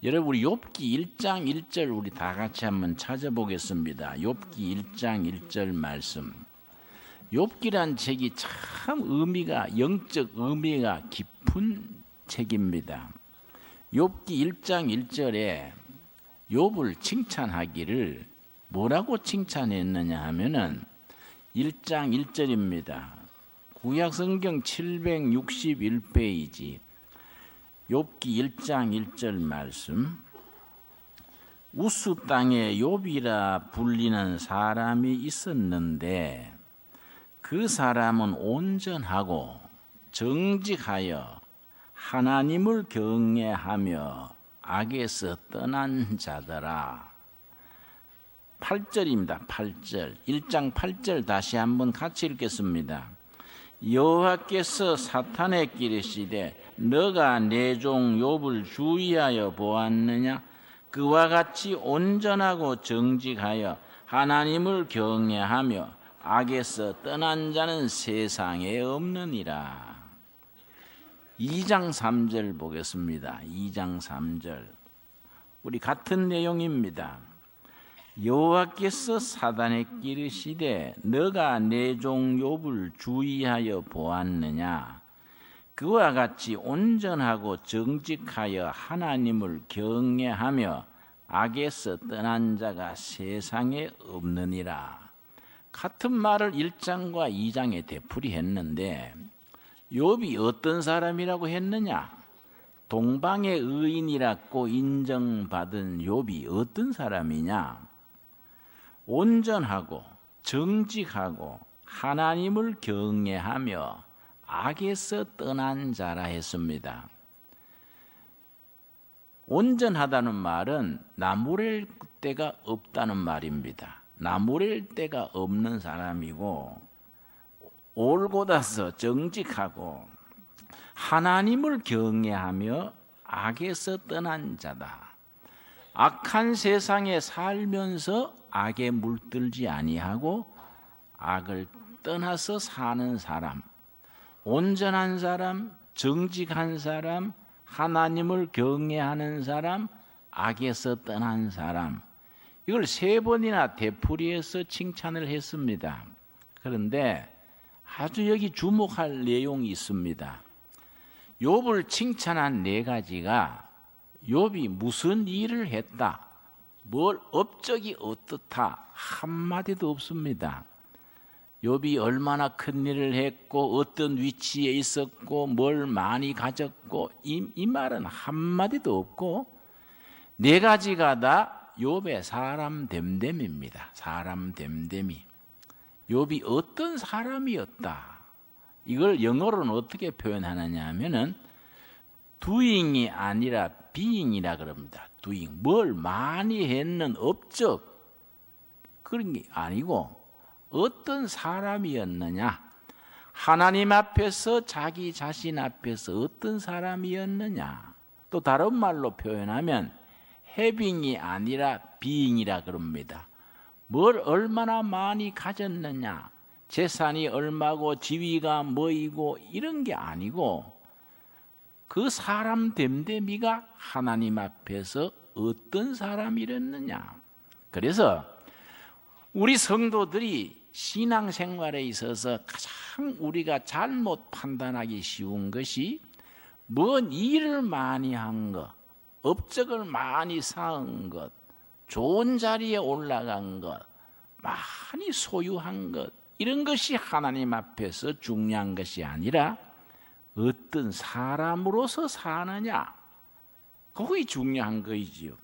여러분 우리 욥기 1장 1절 우리 다 같이 한번 찾아보겠습니다. 욥기 1장 1절 말씀. 욥기란 책이 참 영적 의미가 깊은 책입니다. 욥기 1장 1절에 욥을 칭찬하기를 뭐라고 칭찬했느냐 하면은 1장 1절입니다. 구약성경 761페이지 욥기 1장 1절 말씀. 우스 땅에 욥이라 불리는 사람이 있었는데 그 사람은 온전하고 정직하여 하나님을 경외하며 악에서 떠난 자더라. 8절입니다. 8절. 1장 8절 다시 한번 같이 읽겠습니다. 여호와께서 사탄에게 이르시되 너가 내 종 욥을 주의하여 보았느냐? 그와 같이 온전하고 정직하여 하나님을 경외하며 악에서 떠난 자는 세상에 없느니라. 2장 3절 보겠습니다. 2장 3절. 우리 같은 내용입니다. 여호와께서 사탄에게 이르시되 너가 내 종 욥을 주의하여 보았느냐? 그와 같이 온전하고 정직하여 하나님을 경외하며 악에서 떠난 자가 세상에 없느니라. 같은 말을 1장과 2장에 되풀이했는데 욥이 어떤 사람이라고 했느냐? 동방의 의인이라고 인정받은 욥이 어떤 사람이냐? 온전하고 정직하고 하나님을 경외하며 악에서 떠난 자라 했습니다. 온전하다는 말은 나무랄 데가 없다는 말입니다. 나무랄 데가 없는 사람이고 올곧아서 정직하고 하나님을 경외하며 악에서 떠난 자다. 악한 세상에 살면서 악에 물들지 아니하고 악을 떠나서 사는 사람, 온전한 사람, 정직한 사람, 하나님을 경외하는 사람, 악에서 떠난 사람, 이걸 3번이나 되풀이해서 칭찬을 했습니다. 그런데 아주 여기 주목할 내용이 있습니다. 욥을 칭찬한 4가지가 욥이 무슨 일을 했다, 뭘 업적이 어떻다 한마디도 없습니다. 욥이 얼마나 큰 일을 했고 어떤 위치에 있었고 뭘 많이 가졌고 이 말은 한마디도 없고 4가지가 다 욥의 사람 됨됨입니다. 사람 됨됨이. 욥이 어떤 사람이었다. 이걸 영어로는 어떻게 표현하느냐 하면은 doing이 아니라 being이라 그럽니다. doing. 뭘 많이 했는 업적 그런 게 아니고 어떤 사람이었느냐? 하나님 앞에서 자기 자신 앞에서 어떤 사람이었느냐? 또 다른 말로 표현하면 having이 아니라 being이라 그럽니다. 뭘 얼마나 많이 가졌느냐? 재산이 얼마고 지위가 뭐이고 이런 게 아니고 그 사람 됨됨이가 하나님 앞에서 어떤 사람이었느냐? 그래서 우리 성도들이 신앙생활에 있어서 가장 우리가 잘못 판단하기 쉬운 것이 뭔 일을 많이 한 것, 업적을 많이 쌓은 것, 좋은 자리에 올라간 것, 많이 소유한 것, 이런 것이 하나님 앞에서 중요한 것이 아니라 어떤 사람으로서 사느냐, 그게 중요한 거이지요.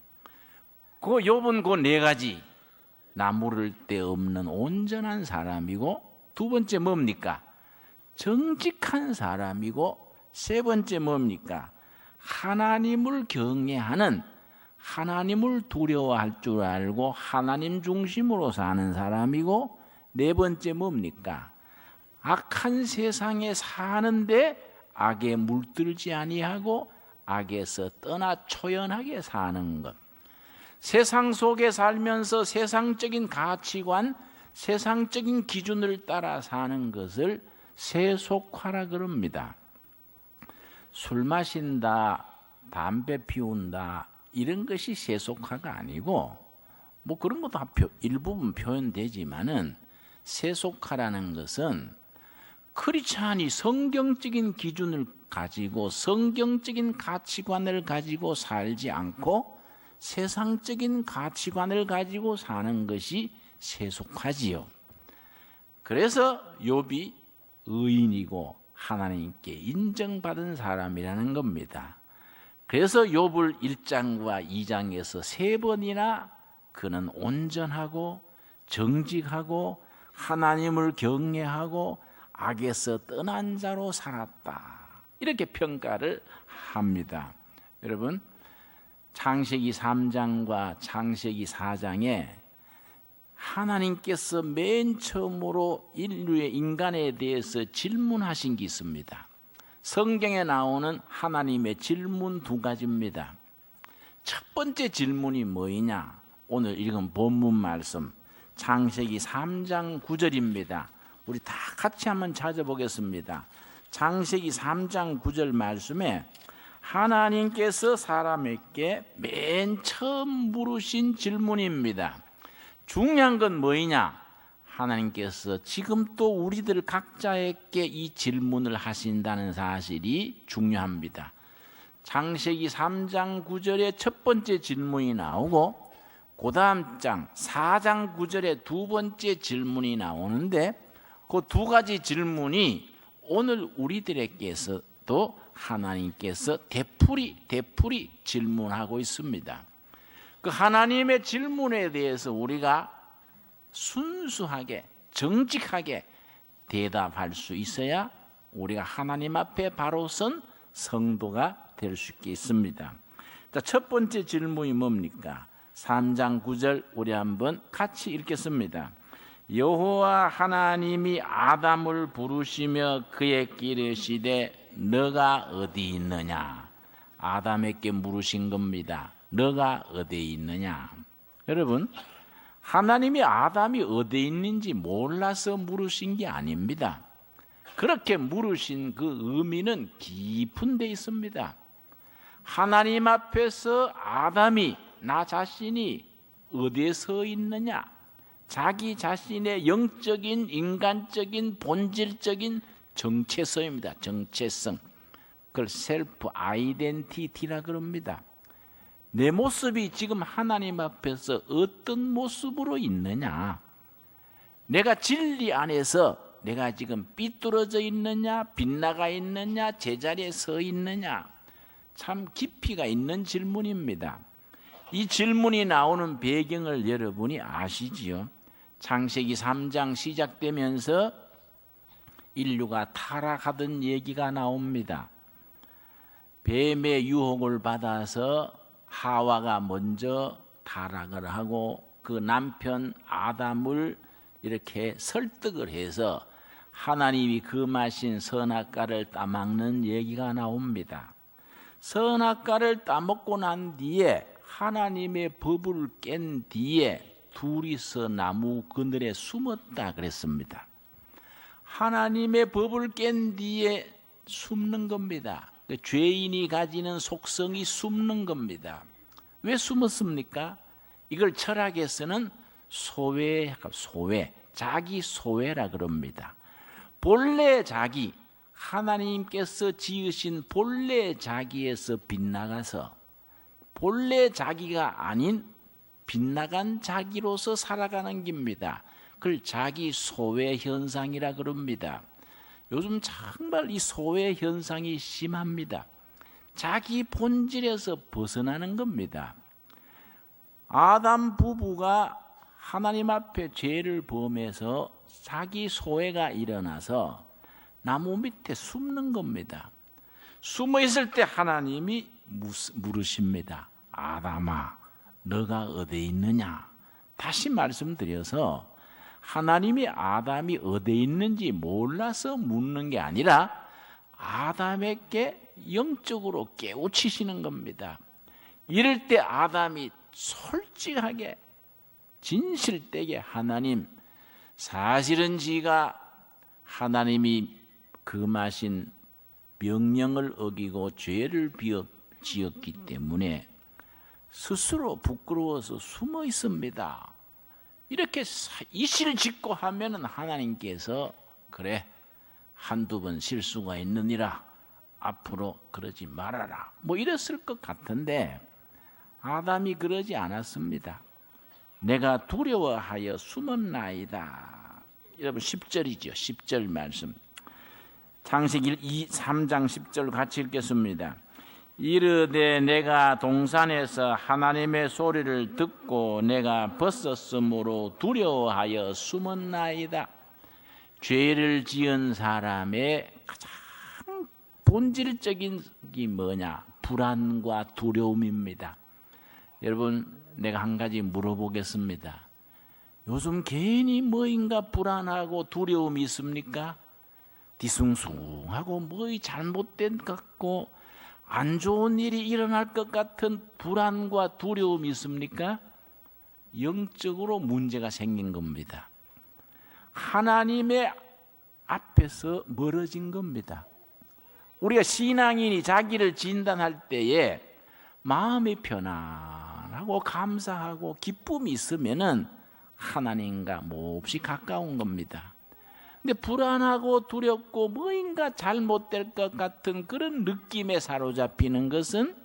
그 욥은 그 4가지, 나무랄 데 없는 온전한 사람이고, 2번째 뭡니까? 정직한 사람이고, 3번째 뭡니까? 하나님을 경외하는, 하나님을 두려워할 줄 알고 하나님 중심으로 사는 사람이고, 4번째 뭡니까? 악한 세상에 사는데 악에 물들지 아니하고 악에서 떠나 초연하게 사는 것. 세상 속에 살면서 세상적인 가치관, 세상적인 기준을 따라 사는 것을 세속화라 그럽니다. 술 마신다, 담배 피운다, 이런 것이 세속화가 아니고 뭐 그런 것도 일부분 표현되지만은 세속화라는 것은 크리스찬이 성경적인 기준을 가지고 성경적인 가치관을 가지고 살지 않고 세상적인 가치관을 가지고 사는 것이 세속화지요. 그래서 욥이 의인이고 하나님께 인정받은 사람이라는 겁니다. 그래서 욥을 1장과 2장에서 3번이나 그는 온전하고 정직하고 하나님을 경외하고 악에서 떠난 자로 살았다, 이렇게 평가를 합니다. 여러분, 창세기 3장과 창세기 4장에 하나님께서 맨 처음으로 인류의 인간에 대해서 질문하신 게 있습니다. 성경에 나오는 하나님의 질문 2가지입니다. 첫 번째 질문이 뭐이냐? 오늘 읽은 본문 말씀 창세기 3장 9절입니다. 우리 다 같이 한번 찾아보겠습니다. 창세기 3장 9절 말씀에 하나님께서 사람에게 맨 처음 물으신 질문입니다. 중요한 건 뭐이냐? 하나님께서 지금 또 우리들 각자에게 이 질문을 하신다는 사실이 중요합니다. 창세기 3장 9절에 첫 번째 질문이 나오고 그 다음 장 4장 9절에 두 번째 질문이 나오는데 그 2가지 질문이 오늘 우리들에게서도 하나님께서 되풀이 질문하고 있습니다. 그 하나님의 질문에 대해서 우리가 순수하게 정직하게 대답할 수 있어야 우리가 하나님 앞에 바로 선 성도가 될 수 있습니다. 자, 첫 번째 질문이 뭡니까? 3장 9절 우리 한번 같이 읽겠습니다. 여호와 하나님이 아담을 부르시며 그에게 이르시되 너가 어디 있느냐? 아담에게 물으신 겁니다. 너가 어디 있느냐? 여러분, 하나님이 아담이 어디 있는지 몰라서 물으신 게 아닙니다. 그렇게 물으신 그 의미는 깊은 데 있습니다. 하나님 앞에서 아담이 나 자신이 어디에 서 있느냐? 자기 자신의 영적인 인간적인 본질적인 정체성입니다. 정체성. 그걸 셀프 아이덴티티라 그럽니다. 내 모습이 지금 하나님 앞에서 어떤 모습으로 있느냐? 내가 진리 안에서 내가 지금 삐뚤어져 있느냐? 빗나가 있느냐? 제자리에 서 있느냐? 참 깊이가 있는 질문입니다. 이 질문이 나오는 배경을 여러분이 아시지요? 창세기 3장 시작되면서 인류가 타락하던 얘기가 나옵니다. 뱀의 유혹을 받아서 하와가 먼저 타락을 하고 그 남편 아담을 이렇게 설득을 해서 하나님이 금하신 선악과를 따먹는 얘기가 나옵니다. 선악과를 따먹고 난 뒤에 하나님의 법을 깬 뒤에 둘이서 나무 그늘에 숨었다 그랬습니다. 하나님의 법을 깬 뒤에 숨는 겁니다. 죄인이 가지는 속성이 숨는 겁니다. 왜 숨었습니까? 이걸 철학에서는 소외, 자기 소외라 그럽니다. 본래 자기, 하나님께서 지으신 본래 자기에서 빗나가서 본래 자기가 아닌 빗나간 자기로서 살아가는 겁니다. 그걸 자기 소외 현상이라 그럽니다. 요즘 정말 이 소외 현상이 심합니다. 자기 본질에서 벗어나는 겁니다. 아담 부부가 하나님 앞에 죄를 범해서 자기 소외가 일어나서 나무 밑에 숨는 겁니다. 숨어 있을 때 하나님이 물으십니다. 아담아, 너가 어디 있느냐? 다시 말씀드려서 하나님이 아담이 어디 있는지 몰라서 묻는 게 아니라 아담에게 영적으로 깨우치시는 겁니다. 이럴 때 아담이 솔직하게 진실되게 하나님, 사실은 지가 하나님이 금하신 명령을 어기고 죄를 지었기 때문에 스스로 부끄러워서 숨어 있습니다. 이렇게 이실 짓고 하면은 하나님께서 그래 한두 번 실수가 있느니라 앞으로 그러지 말아라 뭐 이랬을 것 같은데 아담이 그러지 않았습니다. 내가 두려워하여 숨었나이다. 여러분 10절이죠. 10절 말씀. 창세기 3장 10절 같이 읽겠습니다. 이르되 내가 동산에서 하나님의 소리를 듣고 내가 벗었으므로 두려워하여 숨었나이다. 죄를 지은 사람의 가장 본질적인 게 뭐냐? 불안과 두려움입니다. 여러분 내가 한 가지 물어보겠습니다. 요즘 괜히 뭐인가 불안하고 두려움이 있습니까? 뒤숭숭하고 뭐이 잘못된 것 같고 안 좋은 일이 일어날 것 같은 불안과 두려움이 있습니까? 영적으로 문제가 생긴 겁니다. 하나님의 앞에서 멀어진 겁니다. 우리가 신앙인이 자기를 진단할 때에 마음이 편안하고 감사하고 기쁨이 있으면은 하나님과 몹시 가까운 겁니다. 근데 불안하고 두렵고 뭐인가 잘못될 것 같은 그런 느낌에 사로잡히는 것은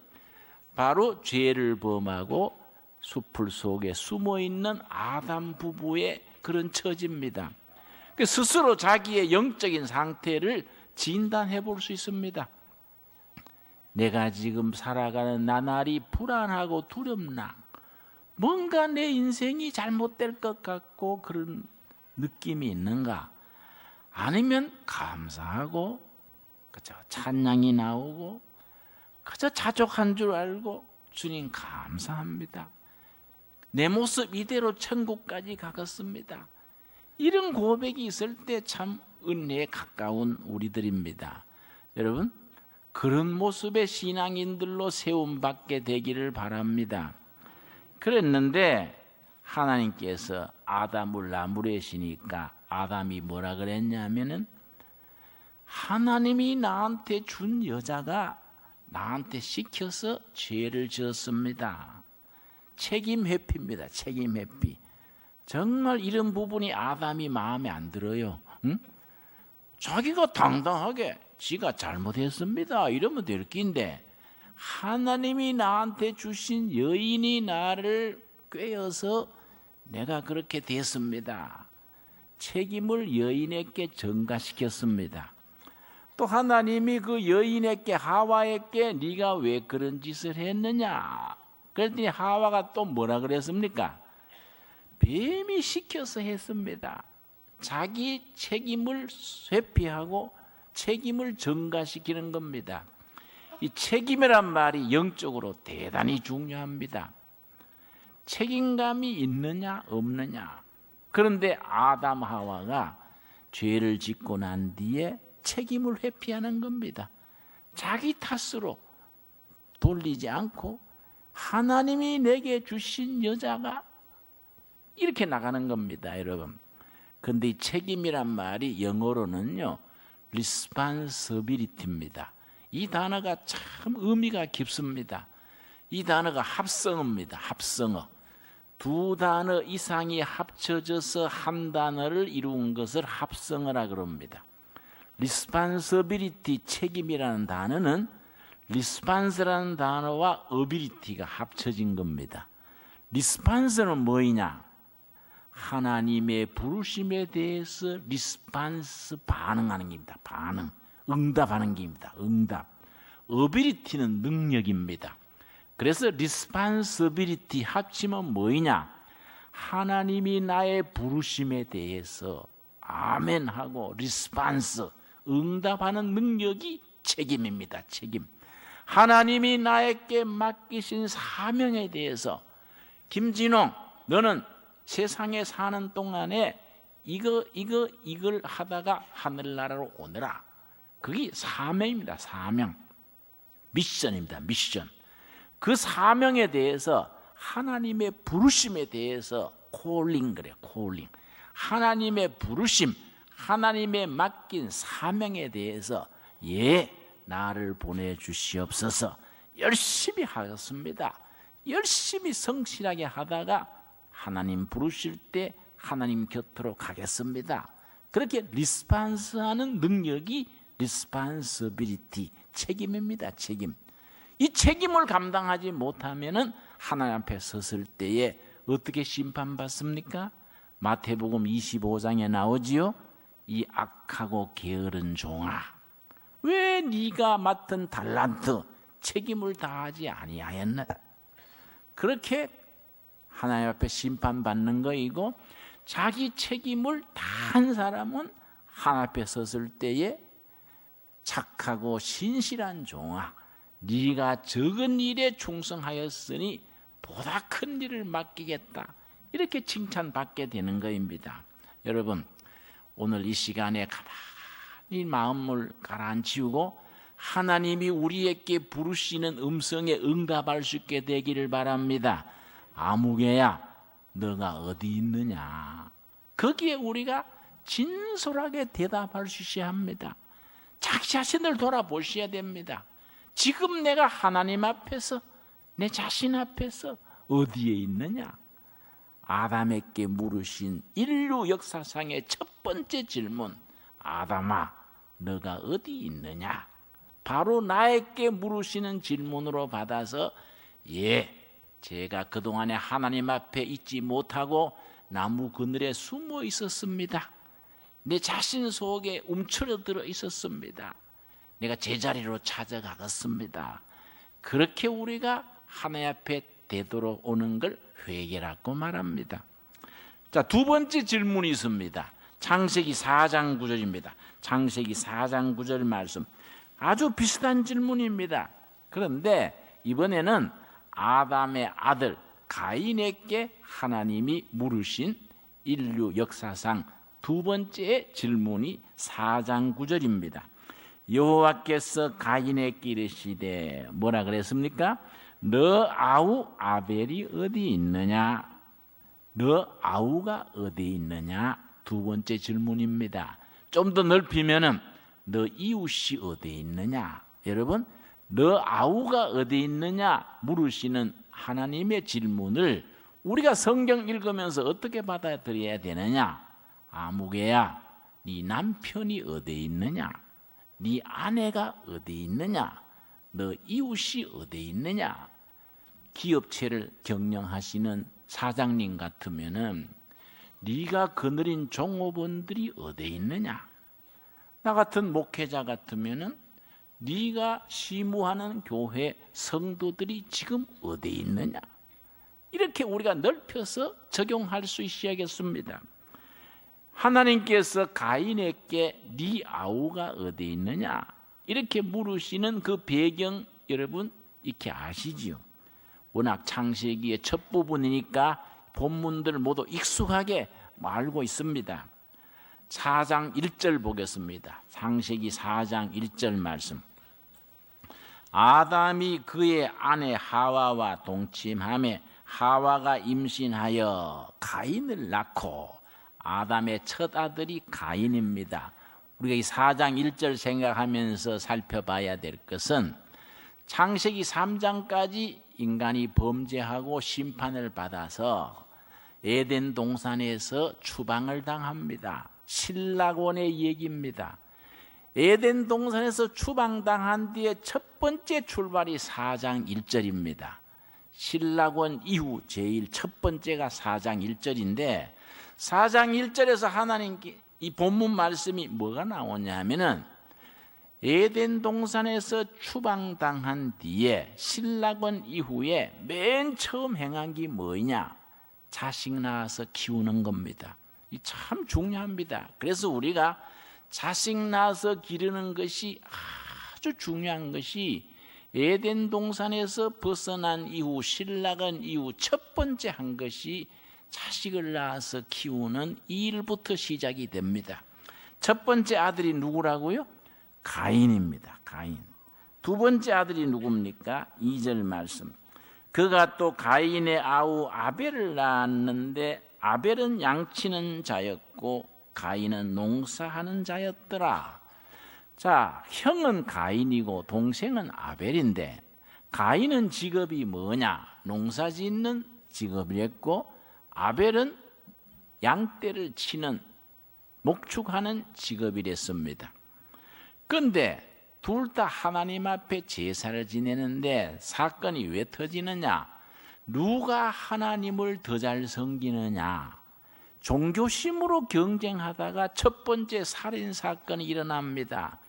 바로 죄를 범하고 숲을 속에 숨어있는 아담 부부의 그런 처지입니다. 스스로 자기의 영적인 상태를 진단해 볼 수 있습니다. 내가 지금 살아가는 나날이 불안하고 두렵나? 뭔가 내 인생이 잘못될 것 같고 그런 느낌이 있는가? 아니면 감사하고 그저 찬양이 나오고 그저 자족한 줄 알고 주님 감사합니다. 내 모습 이대로 천국까지 가겠습니다. 이런 고백이 있을 때 참 은혜에 가까운 우리들입니다. 여러분 그런 모습의 신앙인들로 세움받게 되기를 바랍니다. 그랬는데 하나님께서 아담을 나무래시니까 아담이 뭐라 그랬냐면은 하나님이 나한테 준 여자가 나한테 시켜서 죄를 지었습니다. 책임 회피입니다. 책임 회피. 정말 이런 부분이 아담이 마음에 안 들어요. 응? 자기가 당당하게 지가 잘못했습니다 이러면 될 낀데 하나님이 나한테 주신 여인이 나를 꾀어서 내가 그렇게 됐습니다. 책임을 여인에게 전가시켰습니다. 또 하나님이 그 여인에게 하와에게 네가 왜 그런 짓을 했느냐 그랬더니 하와가 또 뭐라 그랬습니까? 뱀이 시켜서 했습니다. 자기 책임을 회피하고 책임을 전가시키는 겁니다. 이 책임이란 말이 영적으로 대단히 중요합니다. 책임감이 있느냐 없느냐. 그런데 아담 하와가 죄를 짓고 난 뒤에 책임을 회피하는 겁니다. 자기 탓으로 돌리지 않고 하나님이 내게 주신 여자가 이렇게 나가는 겁니다, 여러분. 그런데 이 책임이란 말이 영어로는요, responsibility입니다. 이 단어가 참 의미가 깊습니다. 이 단어가 합성어입니다. 합성어. 두 단어 이상이 합쳐져서 한 단어를 이룬 것을 합성어라 그럽니다. responsibility, 책임이라는 단어는 response라는 단어와 ability가 합쳐진 겁니다. response는 뭐이냐? 하나님의 부르심에 대해서 response, 반응하는 겁니다. 반응, 응답하는 겁니다. 응답. ability는 능력입니다. 그래서 responsibility 합치면 뭐이냐? 하나님이 나의 부르심에 대해서 아멘하고 response, 응답하는 능력이 책임입니다. 책임. 하나님이 나에게 맡기신 사명에 대해서 김진홍 너는 세상에 사는 동안에 이걸 하다가 하늘나라로 오너라. 그게 사명입니다. 사명. 미션입니다. 미션. 그 사명에 대해서 하나님의 부르심에 대해서 콜링 그래요. 콜링. 하나님의 부르심, 하나님의 맡긴 사명에 대해서 나를 보내주시옵소서. 열심히 하겠습니다. 열심히 성실하게 하다가 하나님 부르실 때 하나님 곁으로 가겠습니다. 그렇게 리스판스하는 능력이 리스판서빌리티, 책임입니다. 책임. 이 책임을 감당하지 못하면은 하나님 앞에 섰을 때에 어떻게 심판받습니까? 마태복음 25장에 나오지요. 이 악하고 게으른 종아, 왜 네가 맡은 달란트 책임을 다하지 아니하였나? 그렇게 하나님 앞에 심판받는 거이고, 자기 책임을 다한 사람은 하나님 앞에 섰을 때에 착하고 신실한 종아, 네가 적은 일에 충성하였으니 보다 큰 일을 맡기겠다, 이렇게 칭찬받게 되는 것입니다. 여러분, 오늘 이 시간에 가만히 마음을 가라앉히고 하나님이 우리에게 부르시는 음성에 응답할 수 있게 되기를 바랍니다. 아무개야, 너가 어디 있느냐? 거기에 우리가 진솔하게 대답할 수 있어야 합니다. 자기 자신을 돌아보셔야 됩니다. 지금 내가 하나님 앞에서, 내 자신 앞에서 어디에 있느냐? 아담에게 물으신 인류 역사상의 첫 번째 질문, 아담아, 너가 어디 있느냐? 바로 나에게 물으시는 질문으로 받아서, 제가 그동안에 하나님 앞에 있지 못하고 나무 그늘에 숨어 있었습니다. 내 자신 속에 움츠러들어 있었습니다. 내가 제자리로 찾아가겠습니다. 그렇게 우리가 하나님 앞에 되돌아오는 걸 회개라고 말합니다. 자, 두 번째 질문이 있습니다. 창세기 4장 9절입니다. 창세기 4장 9절 말씀, 아주 비슷한 질문입니다. 그런데 이번에는 아담의 아들 가인에게 하나님이 물으신 인류 역사상 두 번째 질문이 4장 9절입니다. 여호와께서 가인에게 이르시되, 뭐라 그랬습니까? 너 아우 아벨이 어디 있느냐? 너 아우가 어디 있느냐? 두 번째 질문입니다. 좀 더 넓히면은 너 이웃이 어디 있느냐? 여러분, 너 아우가 어디 있느냐 물으시는 하나님의 질문을 우리가 성경 읽으면서 어떻게 받아들여야 되느냐? 아무개야, 네 남편이 어디 있느냐? 네 아내가 어디 있느냐? 너 이웃이 어디 있느냐? 기업체를 경영하시는 사장님 같으면은 네가 거느린 종업원들이 어디 있느냐? 나 같은 목회자 같으면은 네가 시무하는 교회 성도들이 지금 어디 있느냐? 이렇게 우리가 넓혀서 적용할 수 있어야겠습니다. 하나님께서 가인에게 네 아우가 어디 있느냐? 이렇게 물으시는 그 배경, 여러분 이렇게 아시지요? 워낙 창세기의 첫 부분이니까 본문들 모두 익숙하게 알고 있습니다. 4장 1절 보겠습니다. 창세기 4장 1절 말씀. 아담이 그의 아내 하와와 동침하며 하와가 임신하여 가인을 낳고, 아담의 첫 아들이 가인입니다. 우리가 이 4장 1절 생각하면서 살펴봐야 될 것은 창세기 3장까지 인간이 범죄하고 심판을 받아서 에덴 동산에서 추방을 당합니다. 신라곤의 얘기입니다. 에덴 동산에서 추방당한 뒤에 첫 번째 출발이 4장 1절입니다. 신라곤 이후 제일 첫 번째가 4장 1절인데 4장 1절에서 하나님께 이 본문 말씀이 뭐가 나오냐 하면은 에덴 동산에서 추방당한 뒤에 신라곤 이후에 맨 처음 행한 게 뭐냐? 자식 낳아서 키우는 겁니다. 이 참 중요합니다. 그래서 우리가 자식 낳아서 기르는 것이 아주 중요한 것이 에덴 동산에서 벗어난 이후 신라곤 이후 첫 번째 한 것이 자식을 낳아서 키우는 이 일부터 시작이 됩니다. 첫 번째 아들이 누구라고요? 가인입니다. 가인. 두 번째 아들이 누굽니까? 2절 말씀. 그가 또 가인의 아우 아벨을 낳았는데 아벨은 양치는 자였고 가인은 농사하는 자였더라. 자, 형은 가인이고 동생은 아벨인데 가인은 직업이 뭐냐? 농사짓는 직업이었고 아벨은 양떼를 치는 목축하는 직업이랬습니다. 그런데 둘 다 하나님 앞에 제사를 지내는데 사건이 왜 터지느냐? 누가 하나님을 더 잘 섬기느냐? 종교심으로 경쟁하다가 첫 번째 살인 사건이 일어납니다.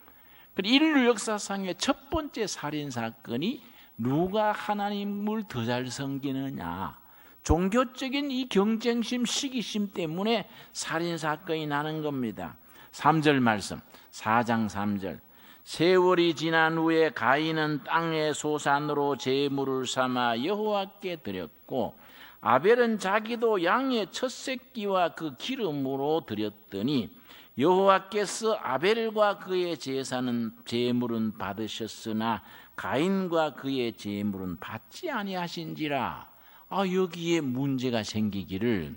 인류 역사상의 첫 번째 살인 사건이 누가 하나님을 더 잘 섬기느냐? 종교적인 이 경쟁심, 시기심 때문에 살인 사건이 나는 겁니다. 3절 말씀, 4장 3절. 세월이 지난 후에 가인은 땅의 소산으로 제물을 삼아 여호와께 드렸고 아벨은 자기도 양의 첫 새끼와 그 기름으로 드렸더니 여호와께서 아벨과 그의 제물은 받으셨으나 가인과 그의 제물은 받지 아니하신지라. 여기에 문제가 생기기를,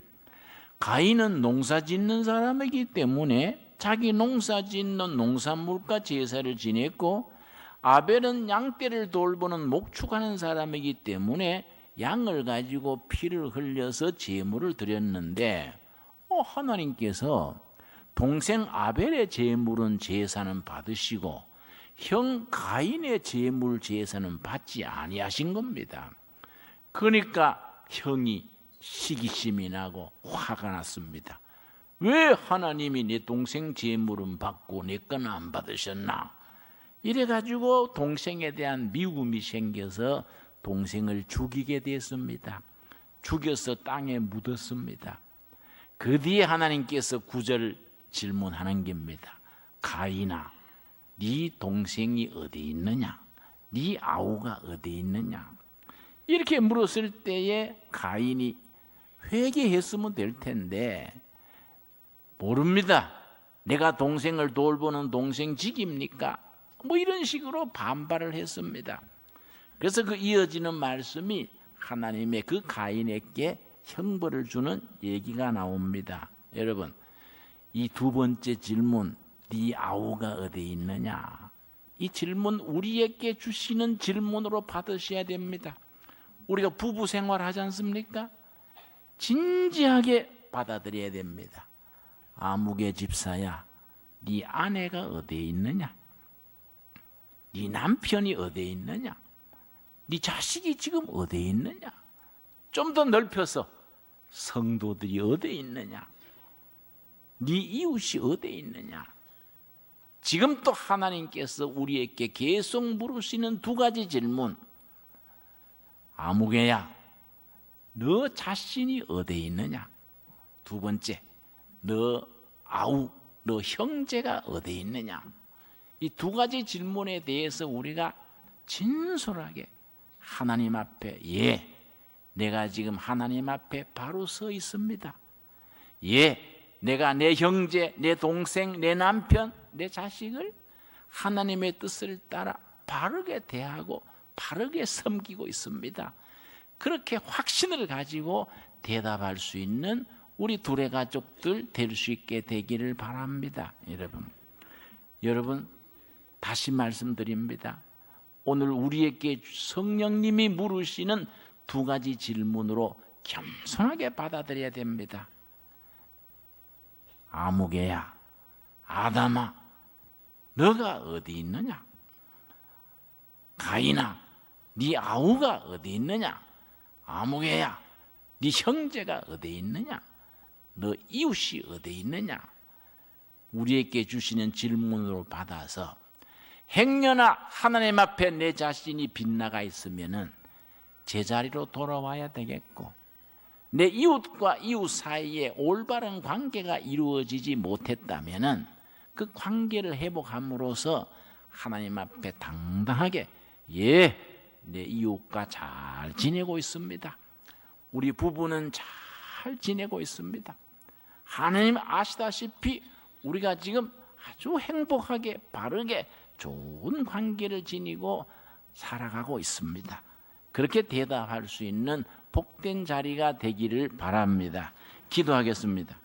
가인은 농사 짓는 사람이기 때문에 자기 농사 짓는 농산물과 제사를 지냈고 아벨은 양떼를 돌보는 목축하는 사람이기 때문에 양을 가지고 피를 흘려서 제물을 드렸는데 하나님께서 동생 아벨의 제물은 제사는 받으시고 형 가인의 제물 제사는 받지 아니하신 겁니다. 그러니까 형이 시기심이 나고 화가 났습니다. 왜 하나님이 내 동생 제물은 받고 내 건 안 받으셨나? 이래가지고 동생에 대한 미움이 생겨서 동생을 죽이게 됐습니다. 죽여서 땅에 묻었습니다. 그 뒤에 하나님께서 9절 질문하는 겁니다. 가인아, 네 동생이 어디 있느냐? 네 아우가 어디 있느냐? 이렇게 물었을 때에 가인이 회개했으면 될 텐데 모릅니다. 내가 동생을 돌보는 동생 직입니까? 이런 식으로 반발을 했습니다. 그래서 그 이어지는 말씀이 하나님의 그 가인에게 형벌을 주는 얘기가 나옵니다. 여러분, 이 두 번째 질문, 네 아우가 어디 있느냐? 이 질문 우리에게 주시는 질문으로 받으셔야 됩니다. 우리가 부부 생활하지 않습니까? 진지하게 받아들여야 됩니다. 아무개 집사야, 네 아내가 어디에 있느냐? 네 남편이 어디에 있느냐? 네 자식이 지금 어디에 있느냐? 좀 더 넓혀서 성도들이 어디에 있느냐? 네 이웃이 어디에 있느냐? 지금 또 하나님께서 우리에게 계속 물으시는 두 가지 질문. 아무개야, 너 자신이 어디에 있느냐? 두 번째, 너 아우, 너 형제가 어디에 있느냐? 이 두 가지 질문에 대해서 우리가 진솔하게 하나님 앞에, 내가 지금 하나님 앞에 바로 서 있습니다. 내가 내 형제, 내 동생, 내 남편, 내 자식을 하나님의 뜻을 따라 바르게 대하고 바르게 섬기고 있습니다. 그렇게 확신을 가지고 대답할 수 있는 우리 둘의 가족들 될 수 있게 되기를 바랍니다. 여러분 다시 말씀드립니다. 오늘 우리에게 성령님이 물으시는 두 가지 질문으로 겸손하게 받아들여야 됩니다. 아무개야, 아담아, 너가 어디 있느냐? 가인아, 네 아우가 어디 있느냐? 아무개야, 네 형제가 어디 있느냐? 너 이웃이 어디 있느냐? 우리에게 주시는 질문으로 받아서 행여나 하나님 앞에 내 자신이 빗나가 있으면은 제자리로 돌아와야 되겠고, 내 이웃과 이웃 사이에 올바른 관계가 이루어지지 못했다면은 그 관계를 회복함으로써 하나님 앞에 당당하게 내 이웃과 잘 지내고 있습니다. 우리 부부는 잘 지내고 있습니다. 하나님 아시다시피 우리가 지금 아주 행복하게 바르게 좋은 관계를 지니고 살아가고 있습니다. 그렇게 대답할 수 있는 복된 자리가 되기를 바랍니다. 기도하겠습니다.